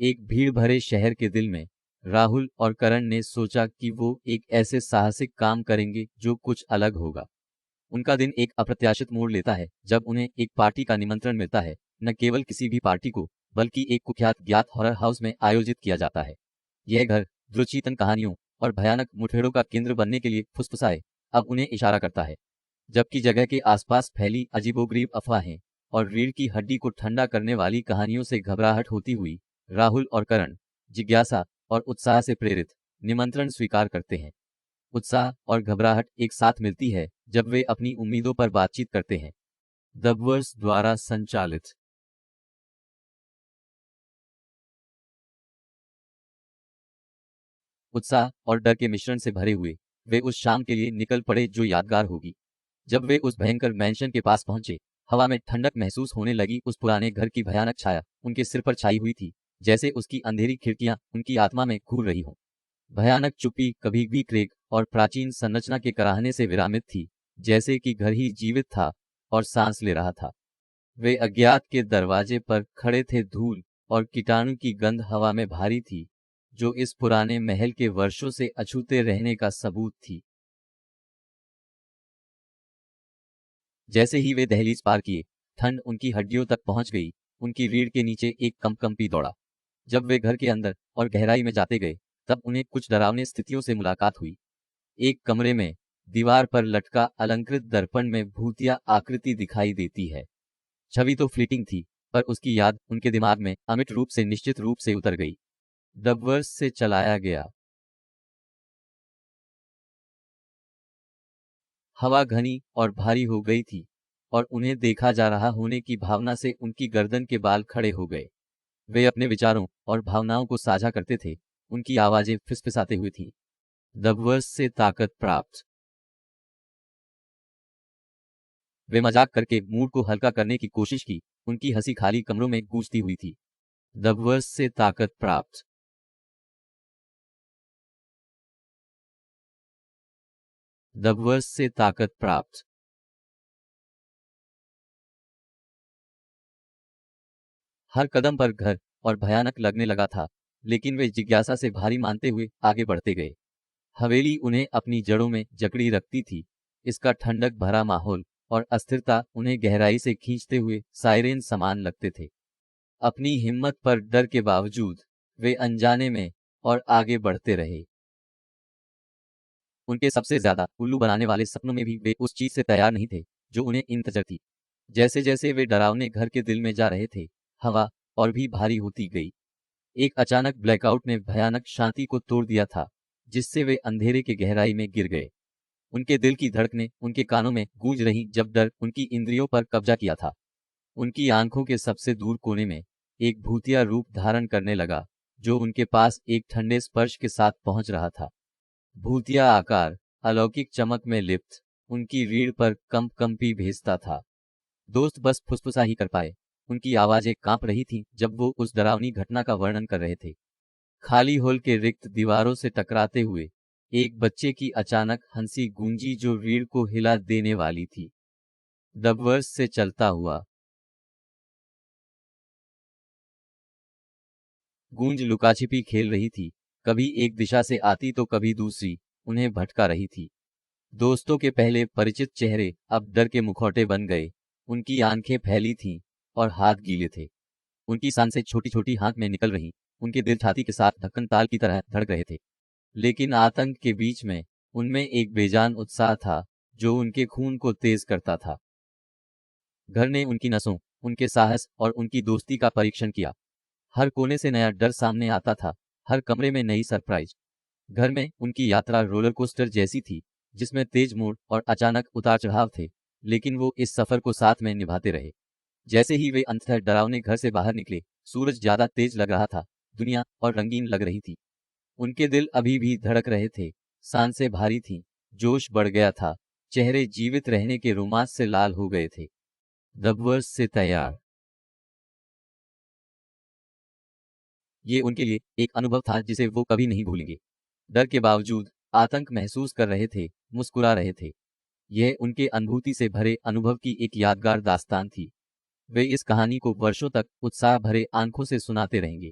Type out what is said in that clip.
एक भीड़ भरे शहर के दिल में राहुल और करण ने सोचा कि वो एक ऐसे साहसिक काम करेंगे जो कुछ अलग होगा। उनका दिन एक अप्रत्याशित मोड़ लेता है जब उन्हें एक पार्टी का निमंत्रण मिलता है। न केवल किसी भी पार्टी को, बल्कि एक कुख्यात ज्ञात हॉरर हाउस में आयोजित किया जाता है। यह घर दुर्चेतन कहानियों और भयानक मुठभेड़ों का केंद्र बनने के लिए फुसफुसाए अब उन्हें इशारा करता है। जबकि जगह के आसपास फैली अजीबोगरीब अफवाहें और रीढ़ की हड्डी को ठंडा करने वाली कहानियों से घबराहट होती हुई, राहुल और करण जिज्ञासा और उत्साह से प्रेरित निमंत्रण स्वीकार करते हैं। उत्साह और घबराहट एक साथ मिलती है जब वे अपनी उम्मीदों पर बातचीत करते हैं। द वर्स द्वारा संचालित। उत्साह और डर के मिश्रण से भरे हुए वे उस शाम के लिए निकल पड़े जो यादगार होगी। जब वे उस भयंकर मैंशन के पास पहुंचे, हवा में ठंडक महसूस होने लगी। उस पुराने घर की भयानक छाया उनके सिर पर छाई हुई थी, जैसे उसकी अंधेरी खिड़कियां उनकी आत्मा में घूर रही हों। भयानक चुप्पी कभी भी क्रेग और प्राचीन संरचना के कराहने से विरामित थी, जैसे कि घर ही जीवित था और सांस ले रहा था। वे अज्ञात के दरवाजे पर खड़े थे। धूल और कीटाणु की गंध हवा में भारी थी, जो इस पुराने महल के वर्षों से अछूते रहने का सबूत थी। जैसे ही वे दहलीज पार किए, ठंड उनकी हड्डियों तक पहुंच गई। उनकी रीढ़ के नीचे एक कंपी दौड़ा। जब वे घर के अंदर और गहराई में जाते गए, तब उन्हें कुछ डरावनी स्थितियों से मुलाकात हुई। एक कमरे में दीवार पर लटका अलंकृत दर्पण में भूतिया आकृति दिखाई देती है। छवि तो फ्लीटिंग थी, पर उसकी याद उनके दिमाग में अमिट रूप से निश्चित रूप से उतर गई। डबवर्स से चलाया गया। हवा घनी और भारी हो गई थी और उन्हें देखा जा रहा होने की भावना से उनकी गर्दन के बाल खड़े हो गए। वे अपने विचारों और भावनाओं को साझा करते थे। उनकी आवाजें फिसफिसाते हुई थी। डबवर्स से ताकत प्राप्त। वे मजाक करके मूड को हल्का करने की कोशिश की। उनकी हंसी खाली कमरों में गूंजती हुई थी। डबवर्स से ताकत प्राप्त। डबवर्स से ताकत प्राप्त। हर कदम पर घर और भयानक लगने लगा था, लेकिन वे जिज्ञासा से भारी मानते हुए आगे बढ़ते गए। हवेली उन्हें अपनी जड़ों में जकड़ी रखती थी। इसका ठंडक भरा माहौल और अस्थिरता उन्हें गहराई से खींचते हुए सायरेन समान लगते थे। अपनी हिम्मत पर डर के बावजूद वे अनजाने में और आगे बढ़ते रहे। उनके सबसे ज्यादा उल्लू बनाने वाले सपनों में भी वे उस चीज से तैयार नहीं थे जो उन्हें इंतजार थी। जैसे जैसे वे डरावने घर के दिल में जा रहे थे, हवा और भी भारी होती गई। एक अचानक ब्लैकआउट ने भयानक शांति को तोड़ दिया था, जिससे वे अंधेरे के गहराई में गिर गए। उनके दिल की धड़कनें उनके कानों में गूंज रहीं जब डर उनकी इंद्रियों पर कब्जा किया था। उनकी आंखों के सबसे दूर कोने में एक भूतिया रूप धारण करने लगा, जो उनके पास एक ठंडे स्पर्श के साथ पहुंच रहा था। भूतिया आकार अलौकिक चमक में लिप्त उनकी रीढ़ पर कंपी भेजता था। दोस्त बस फुसफुसा ही कर पाए। उनकी आवाजें कांप रही थीं जब वो उस डरावनी घटना का वर्णन कर रहे थे। खाली हॉल के रिक्त दीवारों से टकराते हुए एक बच्चे की अचानक हंसी गूंजी जो रीढ़ को हिला देने वाली थी। डबवर्स से चलता हुआ गूंज लुकाछिपी खेल रही थी। कभी एक दिशा से आती तो कभी दूसरी, उन्हें भटका रही थी। दोस्तों के पहले परिचित चेहरे अब डर के मुखौटे बन गए। उनकी आंखें फैली थीं और हाथ गीले थे। उनकी सांसें छोटी छोटी हाथ में निकल रहीं। उनके दिल छाती के साथ धड़कन ताल की तरह धड़क रहे थे। लेकिन आतंक के बीच में उनमें एक बेजान उत्साह था जो उनके खून को तेज करता था। घर ने उनकी नसों, उनके साहस और उनकी दोस्ती का परीक्षण किया। हर कोने से नया डर सामने आता था, हर कमरे में नई सरप्राइज। घर में उनकी यात्रा रोलर कोस्टर जैसी थी, जिसमें तेज मोड़ और अचानक उतार चढ़ाव थे, लेकिन वो इस सफर को साथ में निभाते रहे। जैसे ही वे अंततः डरावने घर से बाहर निकले, सूरज ज्यादा तेज लग रहा था, दुनिया और रंगीन लग रही थी। उनके दिल अभी भी धड़क रहे थे, सांसें भारी थीं, जोश बढ़ गया था, चेहरे जीवित रहने के रोमांच से लाल हो गए थे। डबवर्स से तैयार। ये उनके लिए एक अनुभव था जिसे वो कभी नहीं भूलेंगे। डर के बावजूद आतंक महसूस कर रहे थे, मुस्कुरा रहे थे। यह उनके अनुभूति से भरे अनुभव की एक यादगार दास्तान थी। वे इस कहानी को वर्षों तक उत्साह भरे आंखों से सुनाते रहेंगे।